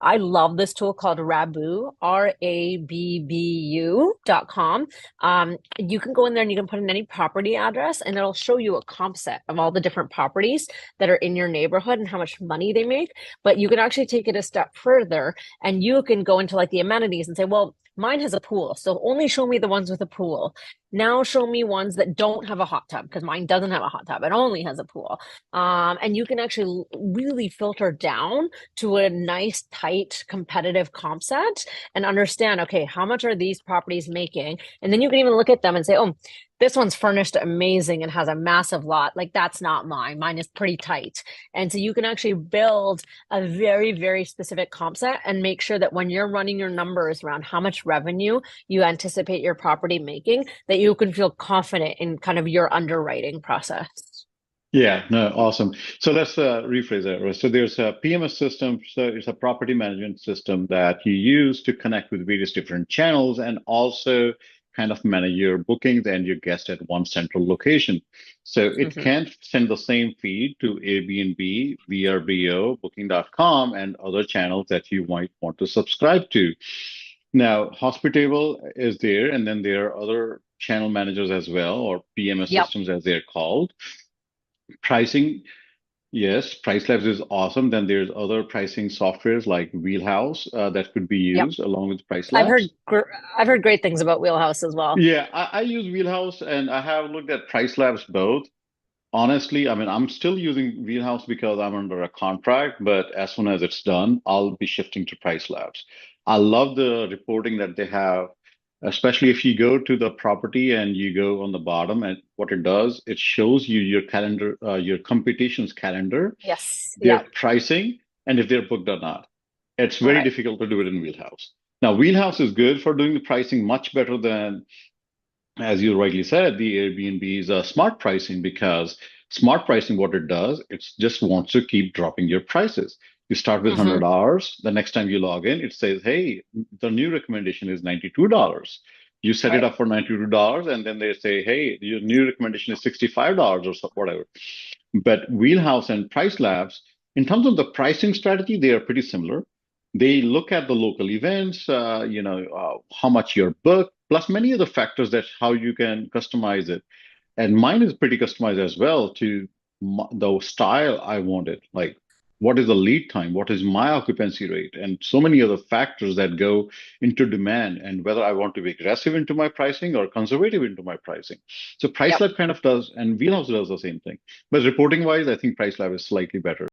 I love this tool called Rabbu, RABBU.com. You can go in there and you can put in any property address, and it'll show you a comp set of all the different properties that are in your neighborhood and how much money they make. But you can actually take it a step further, and you can go into like the amenities and say, well, mine has a pool, so only show me the ones with a pool. Now show me ones that don't have a hot tub because mine doesn't have a hot tub. It only has a pool. And you can actually really filter down to a nice, tight, competitive comp set and understand, okay, how much are these properties making? And then you can even look at them and say, oh, this one's furnished amazing and has a massive lot. Like that's not mine. Mine is pretty tight. And so you can actually build a very, very specific comp set and make sure that when you're running your numbers around how much revenue you anticipate your property making, that you can feel confident in kind of your underwriting process. Yeah, no, awesome. So let's rephrase that. Right? So there's a PMS system. So it's a property management system that you use to connect with various different channels and also kind of manage your bookings and your guests at one central location. So it Mhm. can't send the same feed to Airbnb, VRBO, Booking.com, and other channels that you might want to subscribe to. Now, Hospitable is there, and then there are other channel managers as well, or PMS Yep. systems as they're called. Pricing, yes, PriceLabs is awesome. Then there's other pricing softwares like Wheelhouse that could be Yep. used along with I've PriceLabs. heard gr I've heard great things about Wheelhouse as well. Yeah, I use Wheelhouse and I have looked at PriceLabs both. Honestly, I mean, I'm still using Wheelhouse because I'm under a contract, but as soon as it's done, I'll be shifting to PriceLabs. I love the reporting that they have, especially if you go to the property and you go on the bottom, and what it does, it shows you your calendar, your competition's calendar, Yes. their Yep. pricing, and if they're booked or not. It's very Right. difficult to do it in Wheelhouse. Now, Wheelhouse is good for doing the pricing much better than, as you rightly said, the Airbnb is a smart pricing because smart pricing, what it does, it just wants to keep dropping your prices. You start with Hmm. $100. The next time you log in, it says, hey, the new recommendation is $92. You set it Right. up for $92, and then they say, hey, your new recommendation is $65 or whatever. But Wheelhouse and Price Labs, in terms of the pricing strategy, they are pretty similar. They look at the local events, how much you're booked, plus many other factors that how you can customize it. And mine is pretty customized as well to the style I wanted. Like, what is the lead time? What is my occupancy rate? And so many other factors that go into demand and whether I want to be aggressive into my pricing or conservative into my pricing. So Yep. PriceLab kind of does, and Wheelhouse does the same thing. But reporting wise, I think PriceLab is slightly better.